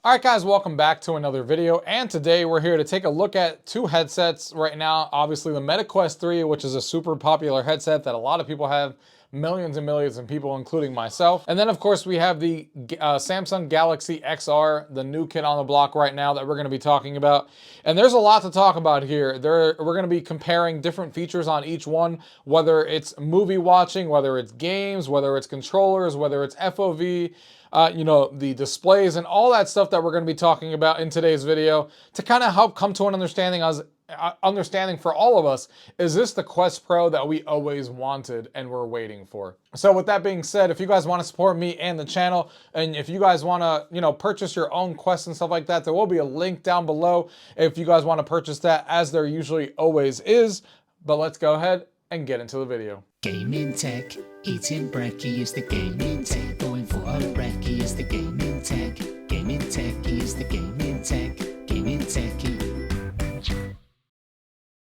Alright guys, welcome back to another video, and today we're here to take a look at two headsets right now. Obviously the Meta Quest 3, which is a super popular headset that a lot of people have, millions and millions of people, including myself. And then of course we have the Samsung Galaxy XR, the new kid on the block right now that we're going to be talking about. And there's a lot to talk about here. We're going to be comparing different features on each one, whether it's movie watching, whether it's games, whether it's controllers, whether it's FOV, the displays and all that stuff that we're going to be talking about in today's video to kind of help come to an understanding for all of us. Is this the Quest Pro that we always wanted and were waiting for? So with that being said, if you guys want to support me and the channel, and if you guys want to, purchase your own Quest and stuff like that, there will be a link down below if you guys want to purchase that, as there usually always is. But let's go ahead and get into the video. Gaming tech, eating brekkie is the gaming tech. Going for a brekkie is the gaming tech. Gaming tech is the gaming tech. Gaming techie.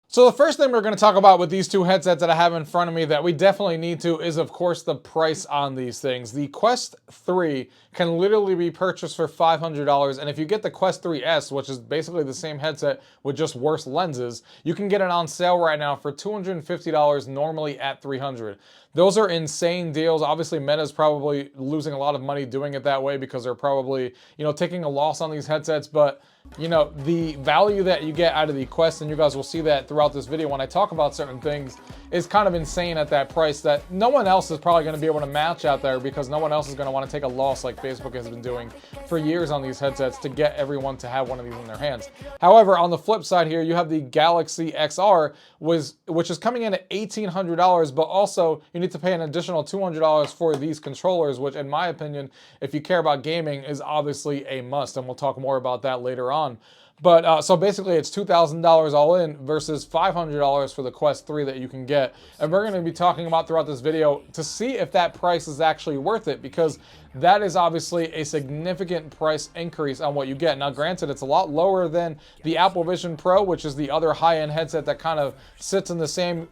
So the first thing we're going to talk about with these two headsets that I have in front of me that we definitely need to is, of course, the price on these things. The Quest 3 can literally be purchased for $500, and if you get the Quest 3S, which is basically the same headset with just worse lenses, you can get it on sale right now for $250, normally at $300. Those are insane deals. Obviously, Meta's probably losing a lot of money doing it that way because they're probably, taking a loss on these headsets, but the value that you get out of the Quest, and you guys will see that throughout this video when I talk about certain things, is kind of insane at that price that no one else is probably going to be able to match out there, because no one else is going to want to take a loss like Facebook has been doing for years on these headsets to get everyone to have one of these in their hands. However, on the flip side here, you have the Galaxy XR, which is coming in at $1,800, but also you need to pay an additional $200 for these controllers, which in my opinion, if you care about gaming, is obviously a must, and we'll talk more about that later on. But so basically it's $2,000 all in versus $500 for the Quest 3 that you can get. And we're going to be talking about throughout this video to see if that price is actually worth it, because that is obviously a significant price increase on what you get. Now granted, it's a lot lower than the Apple Vision Pro, which is the other high-end headset that kind of sits in the same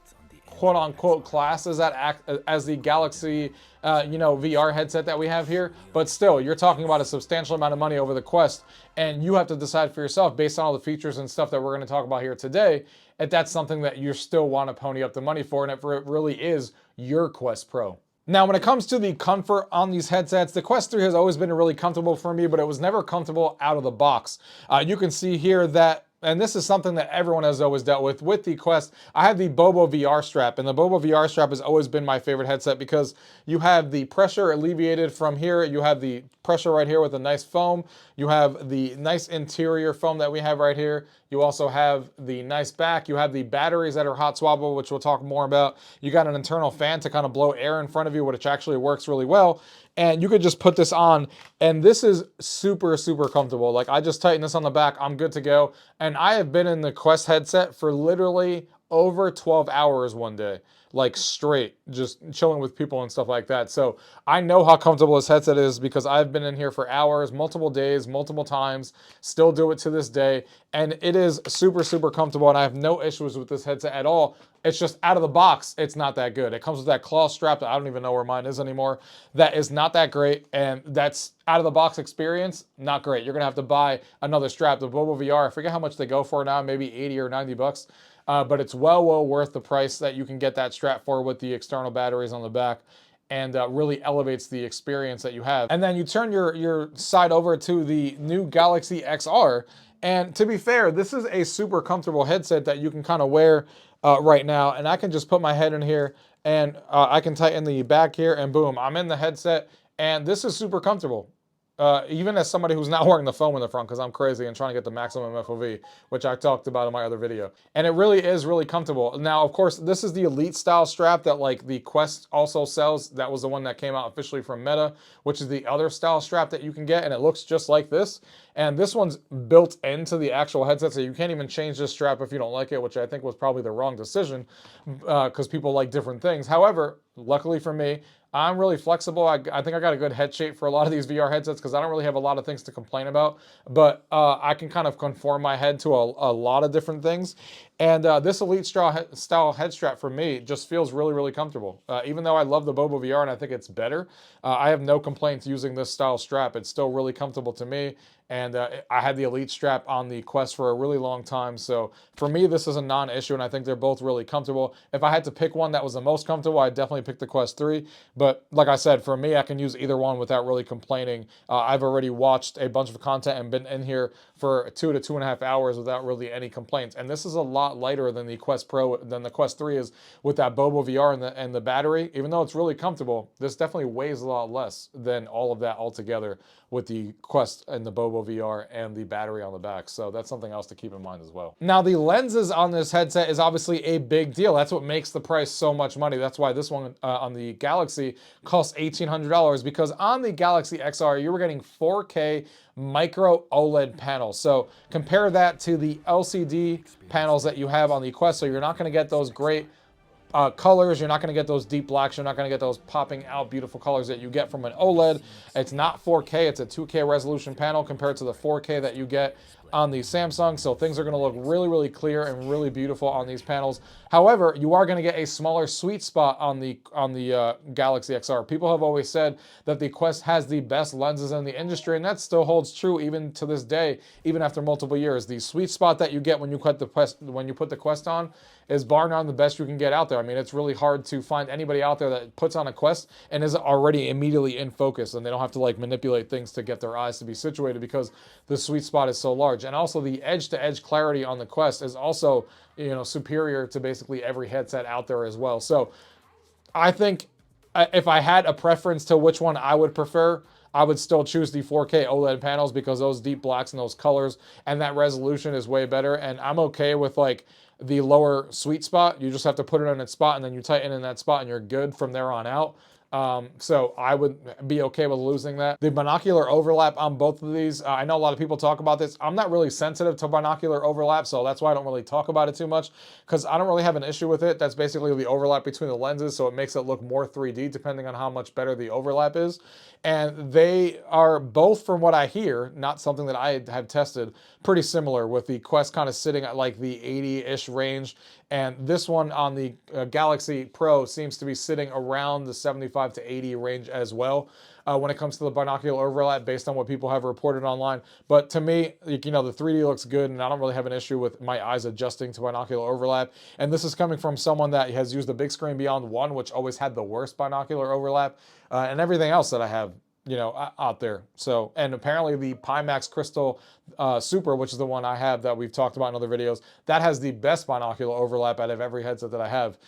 quote-unquote class as the Galaxy VR headset that we have here, but still, you're talking about a substantial amount of money over the Quest, and you have to decide for yourself, based on all the features and stuff that we're going to talk about here today, if that's something that you still want to pony up the money for, and if it really is your Quest Pro. Now, when it comes to the comfort on these headsets, the Quest 3 has always been really comfortable for me, but it was never comfortable out of the box. You can see here that, and this is something that everyone has always dealt with the Quest. I have the Bobo VR strap, and the Bobo VR strap has always been my favorite headset because you have the pressure alleviated from here. You have the pressure right here with a nice foam. You have the nice interior foam that we have right here. You also have the nice back. You have the batteries that are hot swappable, which we'll talk more about. You got an internal fan to kind of blow air in front of you, which actually works really well. And you could just put this on, and this is super, super comfortable. Like, I just tighten this on the back, I'm good to go. And I have been in the Quest headset for literally over 12 hours one day, like straight, just chilling with people and stuff like that. So I know how comfortable this headset is because I've been in here for hours, multiple days, multiple times, still do it to this day. And it is super, super comfortable, and I have no issues with this headset at all. It's just out of the box, it's not that good. It comes with that claw strap that I don't even know where mine is anymore. That is not that great, and that's out of the box experience, not great. You're gonna have to buy another strap. The Bobo VR, I forget how much they go for now, maybe 80 or 90 bucks. But it's well worth the price that you can get that strap for with the external batteries on the back, and really elevates the experience that you have. And then you turn your side over to the new Galaxy XR, and to be fair, this is a super comfortable headset that you can kind of wear right now, and I can just put my head in here, and I can tighten the back here, and boom, I'm in the headset, and this is super comfortable. Even as somebody who's not wearing the foam in the front, because I'm crazy and trying to get the maximum FOV, which I talked about in my other video. And it really is really comfortable. Now, of course, this is the Elite style strap that like the Quest also sells. That was the one that came out officially from Meta, which is the other style strap that you can get, and it looks just like this. And this one's built into the actual headset, so you can't even change this strap if you don't like it, which I think was probably the wrong decision because people like different things. However, luckily for me, I'm really flexible. I think I got a good head shape for a lot of these VR headsets because I don't really have a lot of things to complain about, but I can kind of conform my head to a lot of different things. And this Elite style head strap for me just feels really, really comfortable. Even though I love the Bobo VR and I think it's better, I have no complaints using this style strap. It's still really comfortable to me. And I had the Elite strap on the Quest for a really long time. So for me, this is a non-issue, and I think they're both really comfortable. If I had to pick one that was the most comfortable, I'd definitely pick the Quest 3. But like I said, for me, I can use either one without really complaining. I've already watched a bunch of content and been in here for 2 to 2.5 hours without really any complaints. And this is a lot lighter than the Quest Pro, than the Quest 3 is with that Bobo VR and the battery. Even though it's really comfortable, this definitely weighs a lot less than all of that altogether with the Quest and the Bobo VR and the battery on the back. So that's something else to keep in mind as well. Now, the lenses on this headset is obviously a big deal. That's what makes the price so much money. That's why this one on the Galaxy costs $1,800, because on the Galaxy XR, you were getting 4K micro OLED panels. So compare that to the LCD panels that you have on the Quest. So you're not going to get those great colors. You're not going to get those deep blacks. You're not going to get those popping out beautiful colors that you get from an OLED. It's not 4K. It's a 2K resolution panel compared to the 4K that you get on the Samsung. So things are going to look really, really clear and really beautiful on these panels. However, you are going to get a smaller sweet spot on the Galaxy XR. People have always said that the Quest has the best lenses in the industry, and that still holds true even to this day, even after multiple years. The sweet spot that you get when you put the Quest on is bar none the best you can get out there. I mean, it's really hard to find anybody out there that puts on a Quest and is already immediately in focus, and they don't have to like manipulate things to get their eyes to be situated because the sweet spot is so large. And also the edge-to-edge clarity on the Quest is also, you know, superior to basically every headset out there as well. So I think if I had a preference to which one I would prefer, I would still choose the 4K OLED panels, because those deep blacks and those colors and that resolution is way better. And I'm okay with like the lower sweet spot. You just have to put it in its spot, and then you tighten in that spot and you're good from there on out. So I would be okay with losing that. The binocular overlap on both of these, I know a lot of people talk about this. I'm not really sensitive to binocular overlap, so that's why I don't really talk about it too much, because I don't really have an issue with it. That's basically the overlap between the lenses, so it makes it look more 3D depending on how much better the overlap is. And they are both, from what I hear, not something that I have tested, pretty similar, with the Quest kind of sitting at like the 80-ish range. And this one on the Galaxy Pro seems to be sitting around the 75 to 80 range as well when it comes to the binocular overlap, based on what people have reported online. But to me, you know, the 3D looks good, and I don't really have an issue with my eyes adjusting to binocular overlap. And this is coming from someone that has used the Big Screen Beyond 1, which always had the worst binocular overlap, and everything else that I have, you know, out there. So, and apparently the Pimax Crystal Super, which is the one I have that we've talked about in other videos, that has the best binocular overlap out of every headset that I have,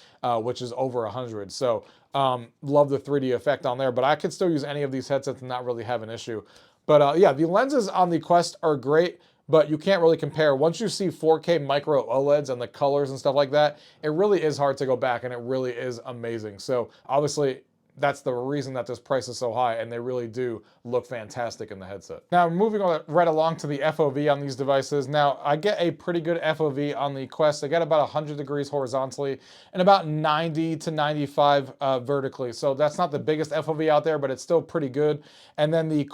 which is over 100. So love the 3D effect on there, but I could still use any of these headsets and not really have an issue. But yeah, the lenses on the Quest are great, but you can't really compare. Once you see 4K micro OLEDs and the colors and stuff like that, it really is hard to go back, and it really is amazing. So obviously, that's the reason that this price is so high, and they really do look fantastic in the headset. Now, moving on right along to the FOV on these devices. Now, I get a pretty good FOV on the Quest. I get about 100 degrees horizontally and about 90 to 95 vertically. So that's not the biggest FOV out there, but it's still pretty good. And then the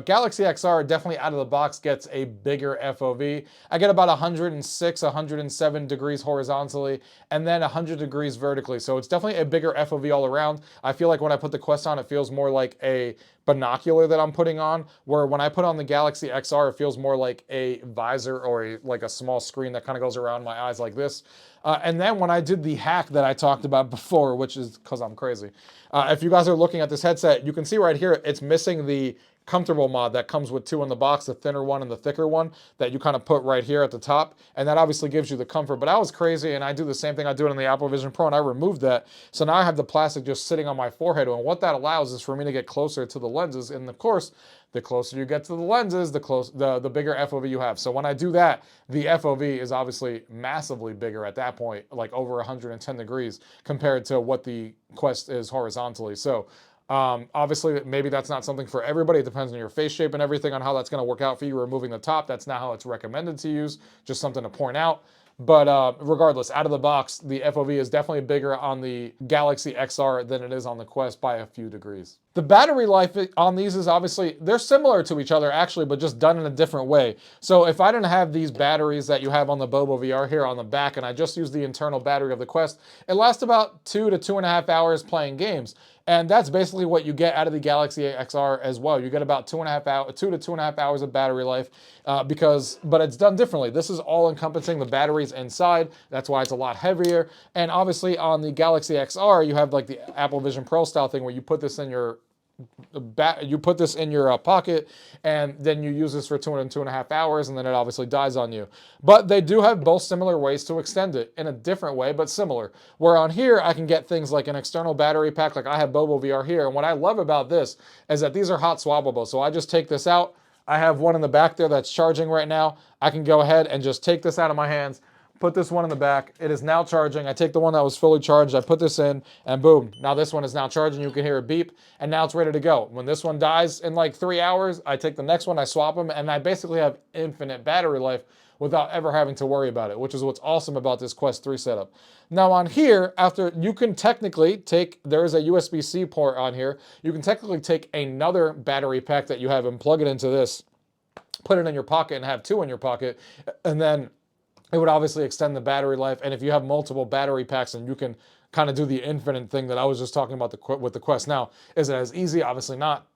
Galaxy XR definitely out of the box gets a bigger FOV. I get about 106, 107 degrees horizontally, and then 100 degrees vertically. So it's definitely a bigger FOV all around. I feel like when I put the Quest on, it feels more like a binocular that I'm putting on, where when I put on the Galaxy XR, it feels more like a visor or like a small screen that kind of goes around my eyes like this. And then when I did the hack that I talked about before, which is because I'm crazy, if you guys are looking at this headset, you can see right here, it's missing the comfortable mod that comes with two in the box, the thinner one and the thicker one that you kind of put right here at the top, and that obviously gives you the comfort. But I was crazy, and I do the same thing I do it on the Apple Vision Pro, and I removed that. So now I have the plastic just sitting on my forehead, and what that allows is for me to get closer to the lenses. And of course, the closer you get to the lenses, the bigger FOV you have. So when I do that, the FOV is obviously massively bigger at that point, like over 110 degrees compared to what the Quest is horizontally. So obviously, maybe that's not something for everybody. It depends on your face shape and everything, on how that's going to work out for you. Removing the top, that's not how it's recommended to use. Just something to point out. But regardless, out of the box, the FOV is definitely bigger on the Galaxy XR than it is on the Quest by a few degrees. The battery life on these is obviously, they're similar to each other actually, but just done in a different way. So if I didn't have these batteries that you have on the Bobo VR here on the back, and I just used the internal battery of the Quest, it lasts about 2 to 2.5 hours playing games. And that's basically what you get out of the Galaxy XR as well. You get about 2 to 2.5 hours of battery life, but it's done differently. This is all encompassing the batteries inside. That's why it's a lot heavier. And obviously on the Galaxy XR, you have like the Apple Vision Pro style thing where you put this in your pocket, and then you use this for 2.5 hours, and then it obviously dies on you. But they do have both similar ways to extend it in a different way, but similar. Where on here, I can get things like an external battery pack, like I have Bobo VR here, and what I love about this is that these are hot swappable. So I just take this out. I have one in the back there that's charging right now. I can go ahead and just take this out of my hands, put this one in the back. It is now charging. I take the one that was fully charged, I put this in, and boom, now this one is now charging. You can hear a beep, and now it's ready to go. When this one dies in like 3 hours, I take the next one, I swap them, and I basically have infinite battery life without ever having to worry about it, which is what's awesome about this Quest 3 setup. Now on here, after you can technically take, there is a USB-C port on here, you can technically take another battery pack that you have and plug it into this, put it in your pocket and have two in your pocket, and then it would obviously extend the battery life. And if you have multiple battery packs, then you can kind of do the infinite thing that I was just talking about with the Quest. Now, is it as easy? Obviously not.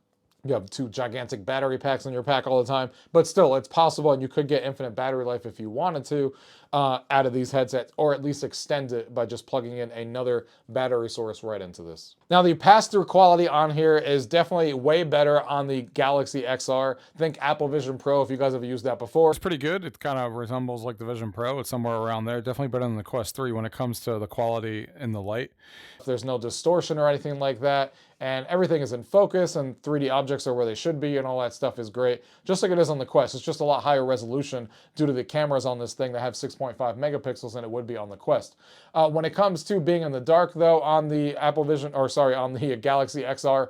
You have two gigantic battery packs in your pack all the time, but still, it's possible, and you could get infinite battery life if you wanted to out of these headsets, or at least extend it by just plugging in another battery source right into this. Now, the pass-through quality on here is definitely way better on the Galaxy XR. Think Apple Vision Pro, if you guys have used that before. It's pretty good. It kind of resembles like the Vision Pro. It's somewhere around there. Definitely better than the Quest 3 when it comes to the quality in the light. There's no distortion or anything like that, and everything is in focus, and 3D objects are where they should be, and all that stuff is great. Just like it is on the Quest. It's just a lot higher resolution due to the cameras on this thing that have 6.5 megapixels than it would be on the Quest. When it comes to being in the dark, though, on the on the Galaxy XR,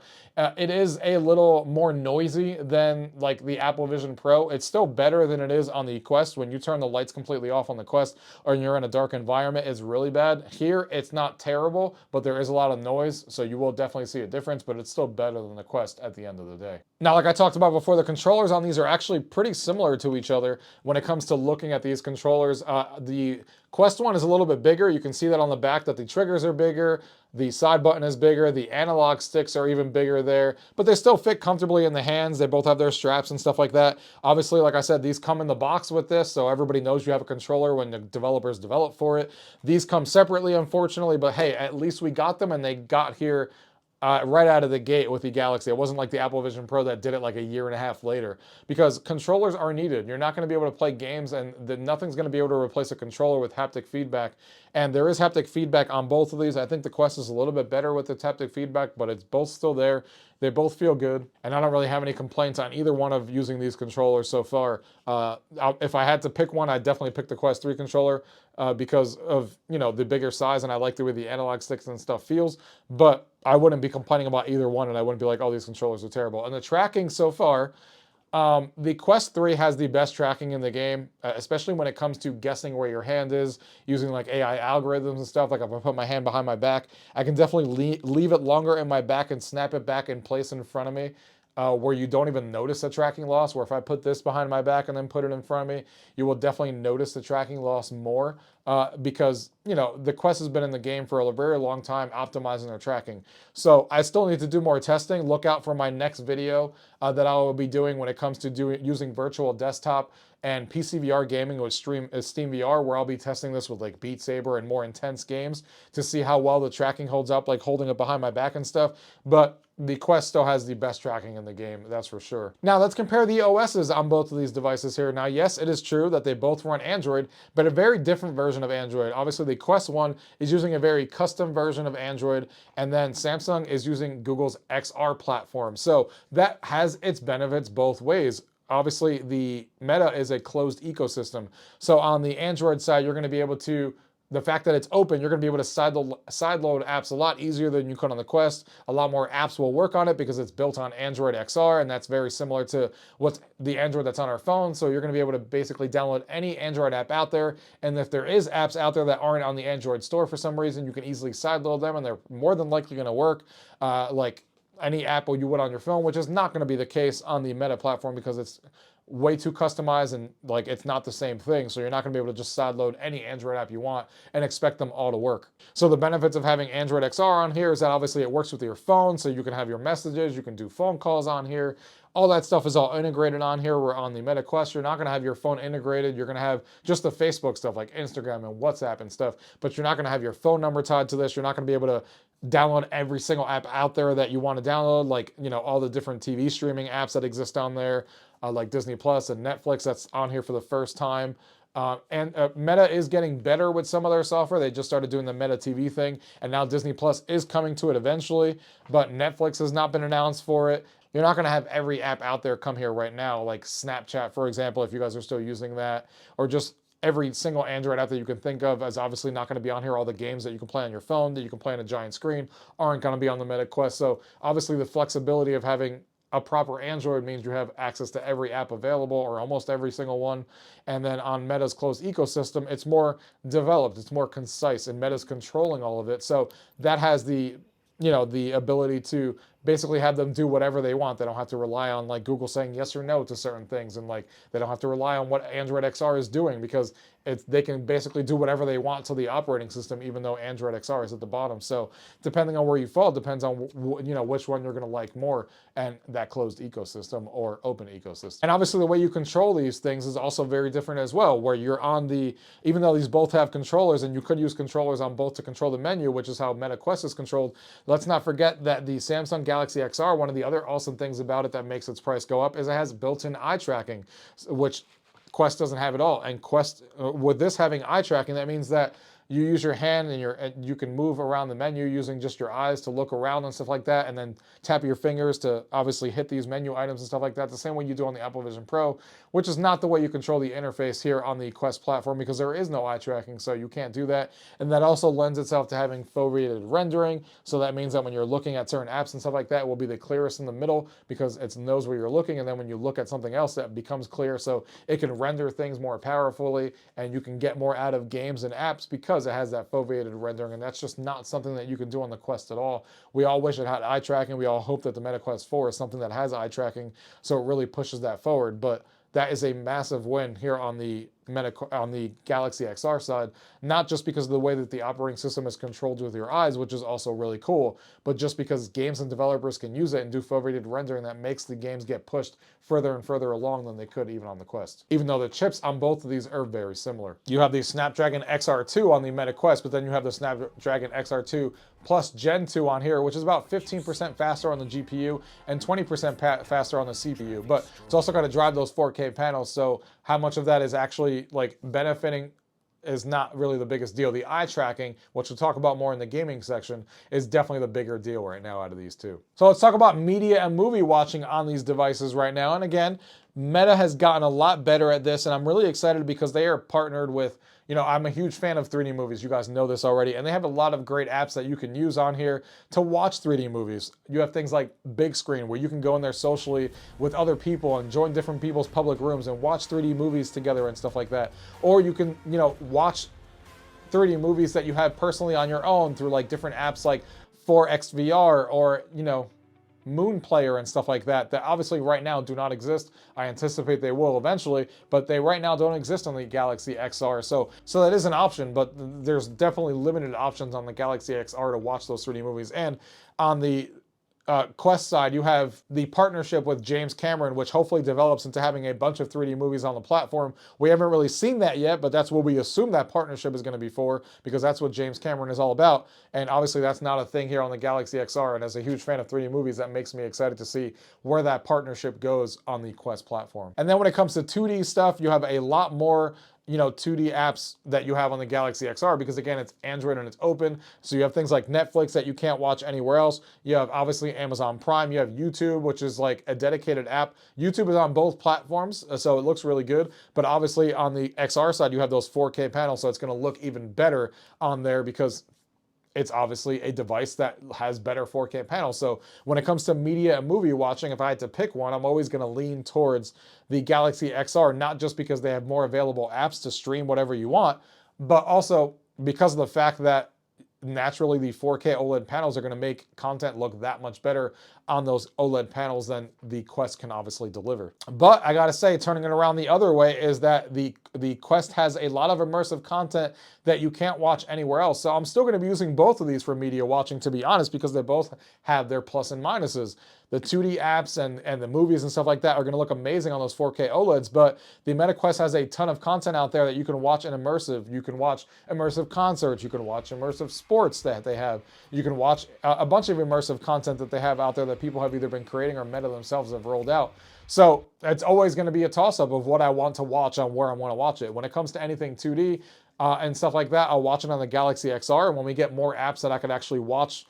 it is a little more noisy than like the Apple Vision Pro. It's still better than it is on the Quest. When you turn the lights completely off on the Quest, or you're in a dark environment, it's really bad. Here, it's not terrible, but there is a lot of noise, so you will definitely see a difference, but it's still better than the Quest at the end of the day. Now, like I talked about before, the controllers on these are actually pretty similar to each other when it comes to looking at these controllers. The Quest one is a little bit bigger. You can see that on the back that the triggers are bigger, the side button is bigger, the analog sticks are even bigger there, but they still fit comfortably in the hands. They both have their straps and stuff like that. Obviously, like I said, these come in the box with this, so everybody knows you have a controller when the developers develop for it. These come separately, unfortunately, but hey, at least we got them, and they got here right out of the gate with the Galaxy. It wasn't like the Apple Vision Pro that did it like a year and a half later, because controllers are needed. You're not going to be able to play games, and nothing's going to be able to replace a controller with haptic feedback. And there is haptic feedback on both of these. I think the Quest is a little bit better with its haptic feedback, but it's both still there. They both feel good, and I don't really have any complaints on either one of using these controllers so far. If I had to pick one, I'd definitely pick the Quest 3 controller because of, you know, the bigger size, and I like the way the analog sticks and stuff feels, but I wouldn't be complaining about either one, and I wouldn't be like, oh, these controllers are terrible. And the tracking so far, the Quest 3 has the best tracking in the game, especially when it comes to guessing where your hand is, using like AI algorithms and stuff. Like if I put my hand behind my back, I can definitely leave it longer in my back and snap it back in place in front of me, where you don't even notice a tracking loss. Where if I put this behind my back and then put it in front of me, you will definitely notice the tracking loss more, because, you know, the Quest has been in the game for a very long time optimizing their tracking. So I still need to do more testing. Look out for my next video that I will be doing when it comes to using virtual desktop and PC VR gaming with Steam VR, where I'll be testing this with like Beat Saber and more intense games to see how well the tracking holds up, like holding it behind my back and stuff. But the Quest still has the best tracking in the game, that's for sure. Now let's compare the OSs on both of these devices here. Now, yes, it is true that they both run Android, but a very different version of Android. Obviously, the Quest 1 is using a very custom version of Android, and then Samsung is using Google's XR platform. So that has its benefits both ways. Obviously, the Meta is a closed ecosystem. So on the Android side, you're going to be able to, the fact that it's open, you're going to be able to sideload apps a lot easier than you could on the Quest. A lot more apps will work on it because it's built on Android XR, and that's very similar to what's the Android that's on our phone. So you're going to be able to basically download any Android app out there, and if there is apps out there that aren't on the Android store for some reason, you can easily sideload them, and they're more than likely going to work. any app you would on your phone, which is not going to be the case on the Meta platform because it's way too customized and like it's not the same thing. So you're not going to be able to just sideload any Android app you want and expect them all to work. So the benefits of having Android XR on here is that obviously it works with your phone, so you can have your messages, you can do phone calls on here. All that stuff is all integrated on here. We're on the Meta Quest. You're not going to have your phone integrated. You're going to have just the Facebook stuff like Instagram and WhatsApp and stuff, but you're not going to have your phone number tied to this. You're not going to be able to download every single app out there that you want to download, like, you know, all the different TV streaming apps that exist on there, like Disney Plus and Netflix that's on here for the first time. And Meta is getting better with some of their software. They just started doing the Meta TV thing, and now Disney Plus is coming to it eventually, but Netflix has not been announced for it. You're not going to have every app out there come here right now, like Snapchat, for example, if you guys are still using that, or just every single Android app that you can think of is obviously not going to be on here. All the games that you can play on your phone, that you can play on a giant screen, aren't going to be on the Meta Quest. So obviously the flexibility of having a proper Android means you have access to every app available, or almost every single one. And then on Meta's closed ecosystem, it's more developed, it's more concise, and Meta's controlling all of it. So that has the, you know, the ability to basically have them do whatever they want. They don't have to rely on like Google saying yes or no to certain things, and like they don't have to rely on what Android XR is doing, because they can basically do whatever they want to the operating system, even though Android XR is at the bottom. So depending on where you fall, depends on you know, which one you're going to like more, and that closed ecosystem or open ecosystem. And obviously the way you control these things is also very different as well, where you're on the, even though these both have controllers, and you could use controllers on both to control the menu, which is how Meta Quest is controlled. Let's not forget that the Samsung Galaxy XR, one of the other awesome things about it that makes its price go up is it has built-in eye tracking, which Quest doesn't have at all. And Quest, with this having eye tracking, that means that you use your hand and you can move around the menu using just your eyes to look around and stuff like that, and then tap your fingers to obviously hit these menu items and stuff like that, the same way you do on the Apple Vision Pro, which is not the way you control the interface here on the Quest platform, because there is no eye tracking, so you can't do that. And that also lends itself to having foveated rendering, so that means that when you're looking at certain apps and stuff like that, it will be the clearest in the middle because it knows where you're looking, and then when you look at something else, that becomes clear, so it can render things more powerfully, and you can get more out of games and apps because it has that foveated rendering, and that's just not something that you can do on the Quest at all. We all wish it had eye tracking. We all hope that the Meta Quest 4 is something that has eye tracking, so it really pushes that forward, but that is a massive win here on the Galaxy XR side, not just because of the way that the operating system is controlled with your eyes, which is also really cool, but just because games and developers can use it and do foveated rendering, that makes the games get pushed further and further along than they could even on the Quest. Even though the chips on both of these are very similar. You have the Snapdragon XR2 on the Meta Quest, but then you have the Snapdragon XR2 plus Gen 2 on here, which is about 15% faster on the GPU and 20% faster on the CPU. But it's also got to drive those 4K panels, so how much of that is actually like benefiting is not really the biggest deal. The eye tracking, which we'll talk about more in the gaming section, is definitely the bigger deal right now out of these two. So let's talk about media and movie watching on these devices right now. And again, Meta has gotten a lot better at this, and I'm really excited because they are partnered with, you know, I'm a huge fan of 3D movies. You guys know this already. And they have a lot of great apps that you can use on here to watch 3D movies. You have things like Big Screen, where you can go in there socially with other people and join different people's public rooms and watch 3D movies together and stuff like that. Or you can, you know, watch 3D movies that you have personally on your own through like different apps like 4XVR or, you know, Moon Player and stuff like that, that obviously right now do not exist. I anticipate they will eventually, but they right now don't exist on the Galaxy XR. So that is an option, but there's definitely limited options on the Galaxy XR to watch those 3D movies. And on the Quest side, you have the partnership with James Cameron, which hopefully develops into having a bunch of 3D movies on the platform. We haven't really seen that yet, but that's what we assume that partnership is going to be for, because that's what James Cameron is all about. And obviously that's not a thing here on the Galaxy XR. And as a huge fan of 3D movies, that makes me excited to see where that partnership goes on the Quest platform. And then when it comes to 2D stuff, you have a lot more, you know, 2D apps that you have on the Galaxy XR, because again, it's Android and it's open. So you have things like Netflix that you can't watch anywhere else. You have obviously Amazon Prime. You have YouTube, which is like a dedicated app. YouTube is on both platforms, so it looks really good. But obviously on the XR side, you have those 4K panels, so it's going to look even better on there because it's obviously a device that has better 4K panels. So when it comes to media and movie watching, if I had to pick one, I'm always going to lean towards the Galaxy XR, not just because they have more available apps to stream whatever you want, but also because of the fact that naturally the 4K OLED panels are going to make content look that much better on those OLED panels than the Quest can obviously deliver. But I gotta say, turning it around the other way is that the Quest has a lot of immersive content that you can't watch anywhere else. So I'm still going to be using both of these for media watching, to be honest, because they both have their plus and minuses. The 2D apps and the movies and stuff like that are going to look amazing on those 4K OLEDs, but the Meta Quest has a ton of content out there that you can watch in immersive. You can watch immersive concerts. You can watch immersive sports that they have. You can watch a bunch of immersive content that they have out there that people have either been creating or Meta themselves have rolled out. So it's always going to be a toss-up of what I want to watch on where I want to watch it. When it comes to anything 2D and stuff like that, I'll watch it on the Galaxy XR. And when we get more apps that I could actually watch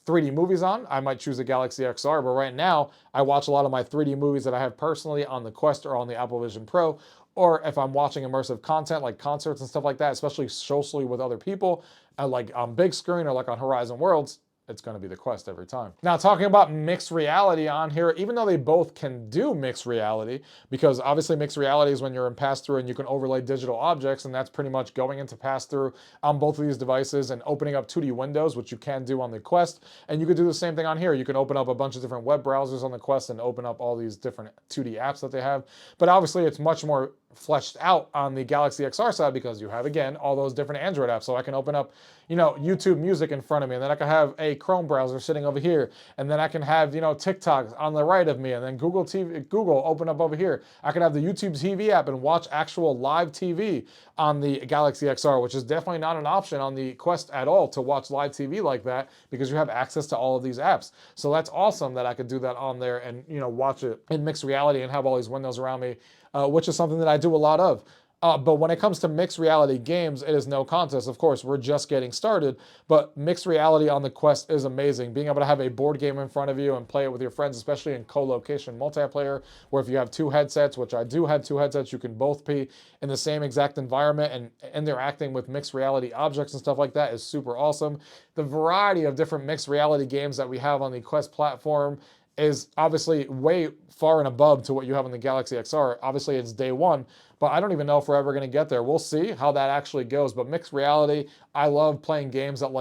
3D movies on, I might choose the Galaxy XR. But right now, I watch a lot of my 3D movies that I have personally on the Quest or on the Apple Vision Pro. Or if I'm watching immersive content like concerts and stuff like that, especially socially with other people, like on big screen or like on Horizon Worlds, it's going to be the Quest every time. Now, talking about mixed reality on here, even though they both can do mixed reality, because obviously mixed reality is when you're in Passthrough and you can overlay digital objects, and that's pretty much going into Passthrough on both of these devices and opening up 2D windows, which you can do on the Quest. And you could do the same thing on here. You can open up a bunch of different web browsers on the Quest and open up all these different 2D apps that they have. But obviously it's much more fleshed out on the Galaxy XR side because you have, again, all those different Android apps. So I can open up, YouTube Music in front of me, and then I can have a Chrome browser sitting over here, and then I can have, TikTok on the right of me, and then Google open up over here. I can have the YouTube TV app and watch actual live TV on the Galaxy XR, which is definitely not an option on the Quest at all to watch live TV like that because you have access to all of these apps. So that's awesome that I could do that on there and, watch it in mixed reality and have all these windows around me, which is something that I do a lot of. But when it comes to mixed reality games, it is no contest. Of course, we're just getting started, but mixed reality on the Quest is amazing. Being able to have a board game in front of you and play it with your friends, especially in co-location multiplayer, where if you have two headsets, which I do have two headsets, you can both be in the same exact environment and interacting with mixed reality objects and stuff like that is super awesome. The variety of different mixed reality games that we have on the Quest platform is obviously way far and above to what you have on the Galaxy XR. Obviously, it's day one, but I don't even know if we're ever going to get there. We'll see how that actually goes. But mixed reality, I love playing games that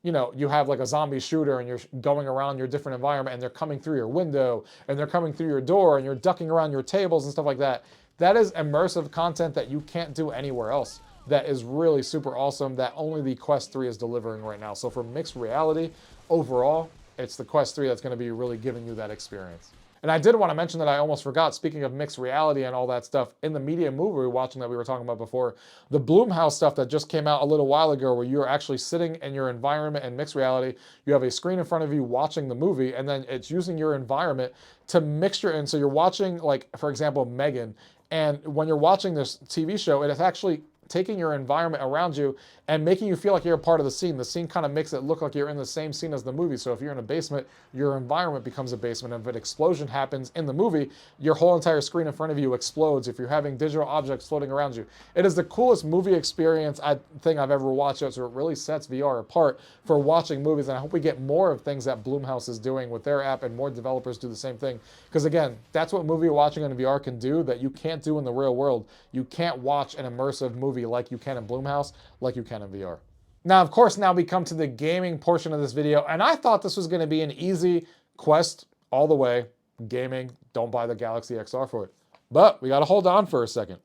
you have like a zombie shooter and you're going around your different environment and they're coming through your window and they're coming through your door and you're ducking around your tables and stuff like that. That is immersive content that you can't do anywhere else. That is really super awesome that only the Quest 3 is delivering right now. So for mixed reality, overall, it's the Quest 3 that's going to be really giving you that experience. And I did want to mention that I almost forgot, speaking of mixed reality and all that stuff, in the media movie we were watching that we were talking about before, the Blumhouse stuff that just came out a little while ago where you're actually sitting in your environment in mixed reality, you have a screen in front of you watching the movie, and then it's using your environment to mixture in. So you're watching, like, for example, Megan, and when you're watching this TV show, it is actually taking your environment around you and making you feel like you're a part of the scene. The scene kind of makes it look like you're in the same scene as the movie. So if you're in a basement, your environment becomes a basement. If an explosion happens in the movie, your whole entire screen in front of you explodes. If you're having digital objects floating around you, it is the coolest movie experience thing I've ever watched. So it really sets VR apart for watching movies. And I hope we get more of things that Blumhouse is doing with their app and more developers do the same thing. Because again, that's what movie watching on VR can do that you can't do in the real world. You can't watch an immersive movie like you can in Blumhouse, like you can in VR. Now, of course, now we come to the gaming portion of this video, and I thought this was going to be an easy Quest all the way. Gaming, don't buy the Galaxy XR for it. But we got to hold on for a second.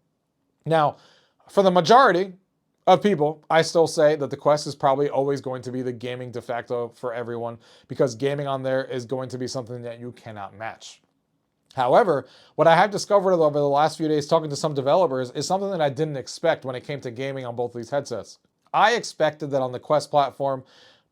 Now, for the majority of people, I still say that the Quest is probably always going to be the gaming de facto for everyone because gaming on there is going to be something that you cannot match. However, what I have discovered over the last few days talking to some developers is something that I didn't expect when it came to gaming on both these headsets. I expected that on the Quest platform,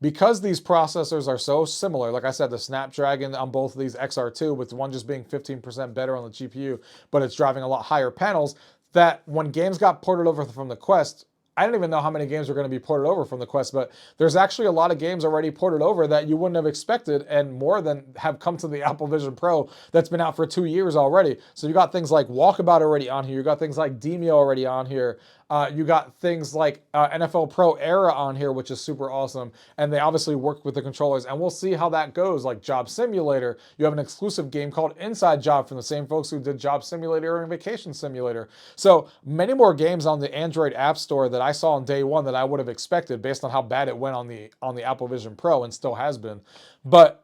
because these processors are so similar, like I said, the Snapdragon on both of these XR2, with one just being 15% better on the GPU, but it's driving a lot higher panels, that when games got ported over from the Quest, I don't even know how many games are going to be ported over from the Quest, but there's actually a lot of games already ported over that you wouldn't have expected and more than have come to the Apple Vision Pro that's been out for 2 years already. So you got things like Walkabout already on here. You got things like Demio already on here. You got things like NFL Pro Era on here, which is super awesome. And they obviously work with the controllers. And we'll see how that goes. Like Job Simulator, you have an exclusive game called Inside Job from the same folks who did Job Simulator and Vacation Simulator. So many more games on the Android App Store that I saw on day one that I would have expected based on how bad it went on the Apple Vision Pro, and still has been. But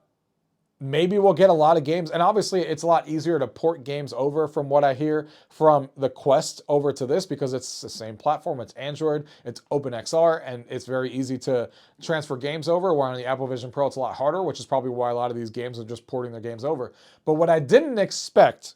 maybe we'll get a lot of games, and obviously it's a lot easier to port games over from what I hear from the Quest over to this because it's the same platform. It's Android, it's OpenXR, and it's very easy to transfer games over, where on the Apple Vision Pro it's a lot harder, which is probably why a lot of these games are just porting their games over. But what I didn't expect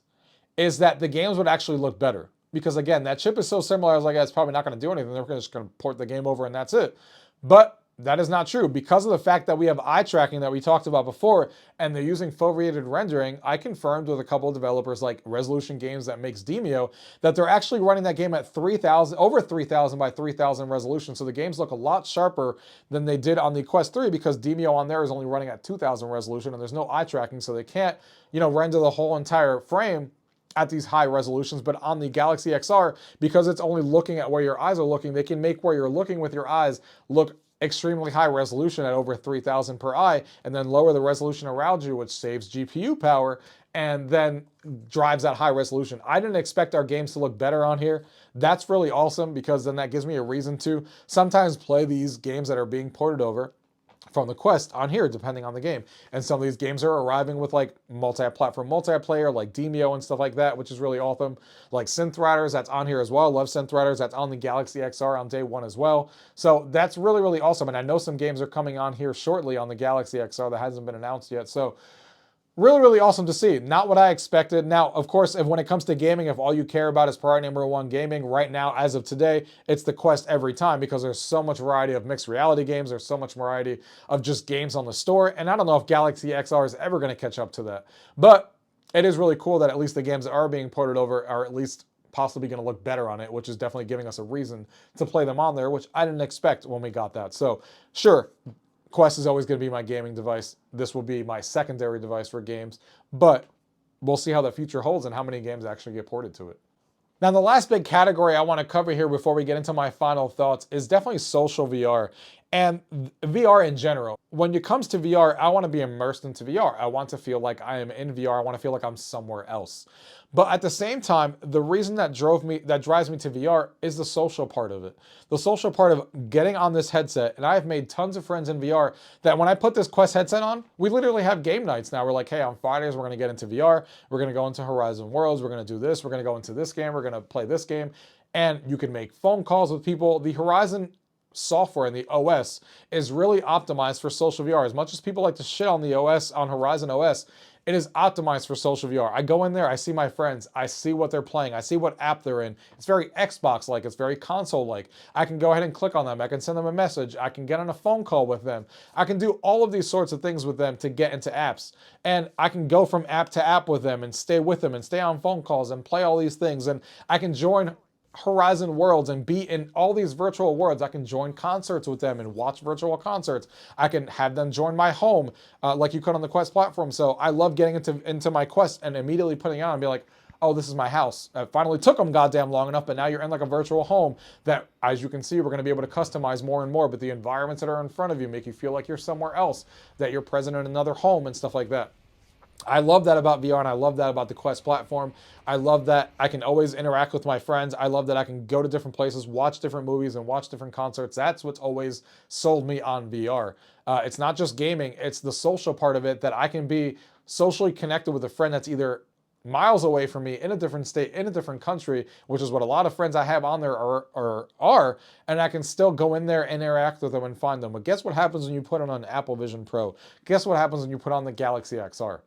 is that the games would actually look better. Because again, that chip is so similar, I was like, yeah, it's probably not going to do anything. They're just going to port the game over and that's it. But that is not true. Because of the fact that we have eye tracking that we talked about before, and they're using foveated rendering, I confirmed with a couple of developers like Resolution Games that makes Demio that they're actually running that game at 3,000, over 3,000 by 3,000 resolution. So the games look a lot sharper than they did on the Quest 3 because Demio on there is only running at 2,000 resolution and there's no eye tracking, so they can't, render the whole entire frame at these high resolutions. But on the Galaxy XR, because it's only looking at where your eyes are looking, they can make where you're looking with your eyes look extremely high resolution at over 3,000 per eye, and then lower the resolution around you, which saves GPU power and then drives that high resolution. I didn't expect our games to look better on here. That's really awesome because then that gives me a reason to sometimes play these games that are being ported over from the Quest on here, depending on the game. And some of these games are arriving with like multi-platform multiplayer, like Demio and stuff like that, which is really awesome. Like Synth Riders, that's on here as well. Love Synth Riders, that's on the Galaxy XR on day one as well. So that's really, really awesome. And I know some games are coming on here shortly on the Galaxy XR that hasn't been announced yet. So really, really awesome to see. Not what I expected. Now, of course, when it comes to gaming, if all you care about is priority number one gaming, right now, as of today, it's the Quest every time because there's so much variety of mixed reality games. There's so much variety of just games on the store. And I don't know if Galaxy XR is ever going to catch up to that. But it is really cool that at least the games that are being ported over are at least possibly going to look better on it, which is definitely giving us a reason to play them on there, which I didn't expect when we got that. So, sure, Quest is always going to be my gaming device. This will be my secondary device for games, but we'll see how the future holds and how many games actually get ported to it. Now, the last big category I want to cover here before we get into my final thoughts is definitely social VR and VR in general. When it comes to VR, I want to be immersed into VR. I want to feel like I am in VR. I want to feel like I'm somewhere else. But at the same time, the reason that drives me to VR is the social part of it. The social part of getting on this headset, and I've made tons of friends in VR that when I put this Quest headset on, we literally have game nights now. We're like, hey, on Fridays, we're going to get into VR. We're going to go into Horizon Worlds. We're going to do this. We're going to go into this game. We're going to play this game. And you can make phone calls with people. The Horizon software and the OS is really optimized for social VR. As much as people like to shit on the OS, on Horizon OS, it is optimized for social VR. I go in there, I see my friends, I see what they're playing, I see what app they're in. It's very Xbox-like, it's very console-like. I can go ahead and click on them, I can send them a message, I can get on a phone call with them. I can do all of these sorts of things with them to get into apps. And I can go from app to app with them and stay with them and stay on phone calls and play all these things. And I can join Horizon Worlds and be in all these virtual worlds. I can join concerts with them and watch virtual concerts. I can have them join my home like you could on the Quest platform. So I love getting into my Quest and immediately putting it on and be like, oh, this is my house. It finally took them goddamn long enough, but now you're in like a virtual home that, as you can see, we're going to be able to customize more and more, but the environments that are in front of you make you feel like you're somewhere else, that you're present in another home and stuff like that. I love that about VR, and I love that about the Quest platform. I love that I can always interact with my friends. I love that I can go to different places, watch different movies, and watch different concerts. That's what's always sold me on VR. It's not just gaming, it's the social part of it, that I can be socially connected with a friend that's either miles away from me in a different state, in a different country, which is what a lot of friends I have on there are, and I can still go in there and interact with them and find them. But guess what happens when you put on an Apple Vision Pro? Guess what happens when you put on the Galaxy XR?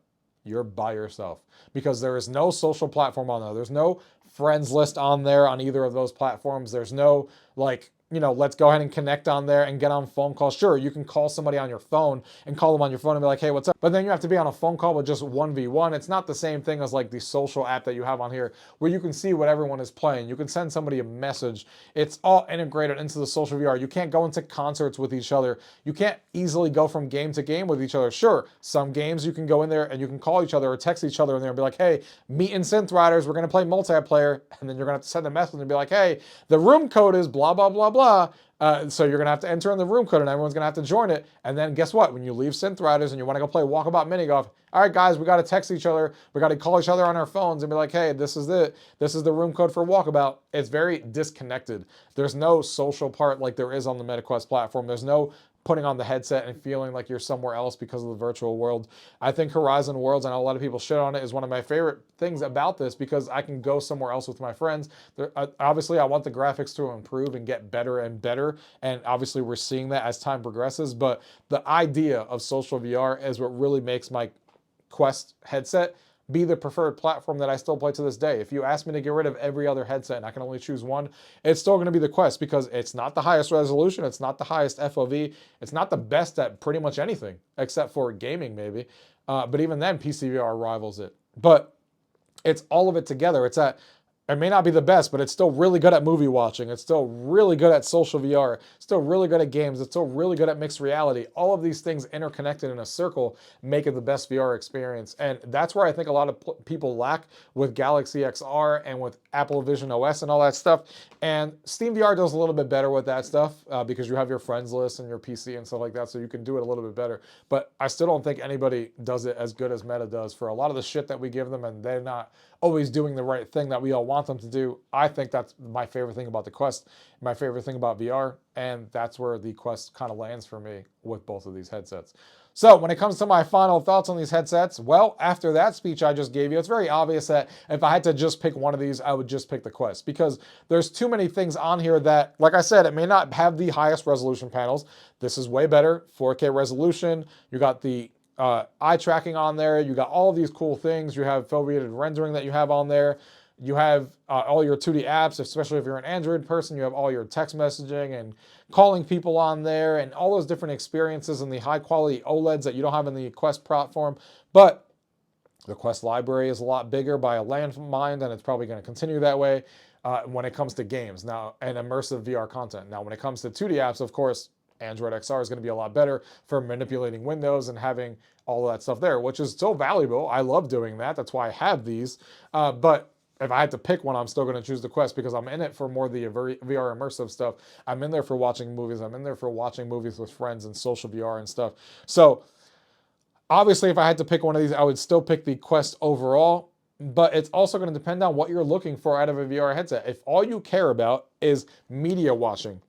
You're by yourself because there is no social platform on there. There's no friends list on there on either of those platforms. There's no like let's go ahead and connect on there and get on phone calls. Sure, you can call somebody on your phone and call them on your phone and be like, hey, what's up? But then you have to be on a phone call with just 1v1. It's not the same thing as like the social app that you have on here where you can see what everyone is playing. You can send somebody a message. It's all integrated into the social VR. You can't go into concerts with each other. You can't easily go from game to game with each other. Sure, some games you can go in there and you can call each other or text each other in there and be like, hey, meet in Synth Riders. We're going to play multiplayer. And then you're going to have to send a message and be like, hey, the room code is blah, blah, blah, blah. So you're going to have to enter in the room code and everyone's going to have to join it. And then guess what? When you leave Synth Riders and you want to go play Walkabout Mini Golf, all right, guys, we got to text each other. We got to call each other on our phones and be like, hey, this is it. This is the room code for Walkabout. It's very disconnected. There's no social part like there is on the MetaQuest platform. There's no putting on the headset and feeling like you're somewhere else because of the virtual world. I think Horizon Worlds, I know a lot of people shit on it, is one of my favorite things about this because I can go somewhere else with my friends. Obviously, I want the graphics to improve and get better and better, and obviously we're seeing that as time progresses, but the idea of social VR is what really makes my Quest headset be the preferred platform that I still play to this day. If you ask me to get rid of every other headset and I can only choose one, it's still going to be the Quest because it's not the highest resolution, it's not the highest FOV, it's not the best at pretty much anything except for gaming maybe. But even then, PCVR rivals it. But it's all of it together. It may not be the best, but it's still really good at movie watching. It's still really good at social VR. It's still really good at games. It's still really good at mixed reality. All of these things interconnected in a circle make it the best VR experience. And that's where I think a lot of people lack with Galaxy XR and with Apple Vision OS and all that stuff. And Steam VR does a little bit better with that stuff because you have your friends list and your PC and stuff like that, so you can do it a little bit better. But I still don't think anybody does it as good as Meta does for a lot of the shit that we give them, and they're not always doing the right thing that we all want them to do. I think that's my favorite thing about the Quest, my favorite thing about VR, and that's where the Quest kind of lands for me with both of these headsets. So when it comes to my final thoughts on these headsets, well, after that speech I just gave you, it's very obvious that if I had to just pick one of these, I would just pick the Quest because there's too many things on here that, like I said, it may not have the highest resolution panels. This is way better, 4K resolution. You got the eye tracking on there. You got all of these cool things. You have foveated rendering that you have on there. You have all your 2D apps, especially if you're an Android person. You have all your text messaging and calling people on there and all those different experiences and the high quality OLEDs that you don't have in the Quest platform. But the Quest library is a lot bigger by a landmine, and it's probably going to continue that way when it comes to games now and immersive VR content. Now, when it comes to 2D apps, of course, Android XR is going to be a lot better for manipulating windows and having all of that stuff there, which is still valuable. I love doing that. That's why I have these. But if I had to pick one, I'm still going to choose the Quest because I'm in it for more of the VR immersive stuff. I'm in there for watching movies. I'm in there for watching movies with friends and social VR and stuff. So obviously, if I had to pick one of these, I would still pick the Quest overall. But it's also going to depend on what you're looking for out of a VR headset. If all you care about is media watching,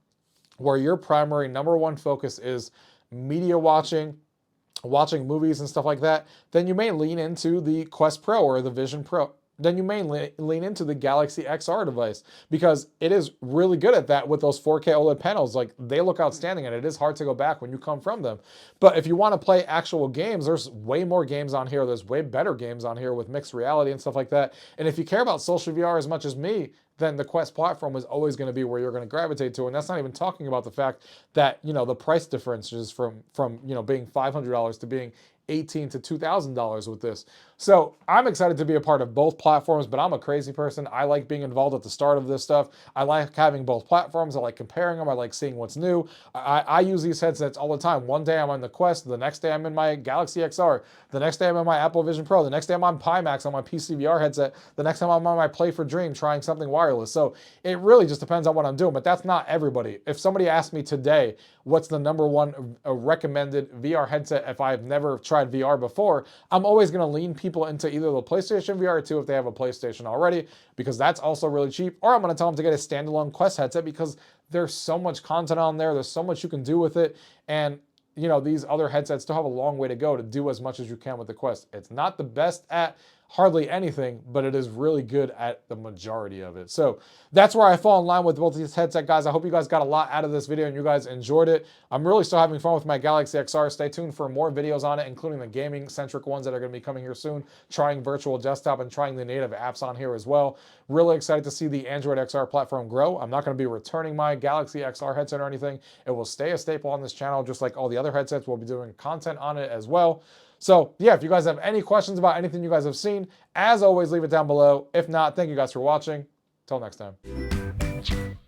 where your primary number one focus is media watching movies and stuff like that, then you may lean into the Quest Pro or the Vision Pro. Then you may lean into the Galaxy XR device because it is really good at that with those 4K OLED panels. Like, they look outstanding and it is hard to go back when you come from them. But if you want to play actual games, there's way more games on here. There's way better games on here with mixed reality and stuff like that. And if you care about social VR as much as me, then the Quest platform is always going to be where you're going to gravitate to. And that's not even talking about the fact that, the price differences from being $500 to being $1,800 to $2,000 with this. So I'm excited to be a part of both platforms, but I'm a crazy person. I like being involved at the start of this stuff. I like having both platforms. I like comparing them. I like seeing what's new. I use these headsets all the time. One day I'm on the Quest. The next day I'm in my Galaxy XR. The next day I'm in my Apple Vision Pro. The next day I'm on Pimax on my PCVR headset. The next time I'm on my Play for Dream trying something wireless. So it really just depends on what I'm doing, but that's not everybody. If somebody asked me today, what's the number one recommended VR headset if I've never tried VR before, I'm always going to lean people into either the PlayStation VR 2 if they have a PlayStation already, because that's also really cheap, or I'm going to tell them to get a standalone Quest headset because there's so much content on there. There's so much you can do with it. And these other headsets still have a long way to go to do as much as you can with the Quest. It's not the best at hardly anything, but it is really good at the majority of it. So that's where I fall in line with both these headset guys. I hope you guys got a lot out of this video and you guys enjoyed it. I'm really still having fun with my Galaxy XR. Stay tuned for more videos on it, including the gaming-centric ones that are going to be coming here soon, trying virtual desktop and trying the native apps on here as well. Really excited to see the Android XR platform grow. I'm not going to be returning my Galaxy XR headset or anything. It will stay a staple on this channel, just like all the other headsets. We'll be doing content on it as well. So yeah, if you guys have any questions about anything you guys have seen, as always, leave it down below. If not, thank you guys for watching. Till next time.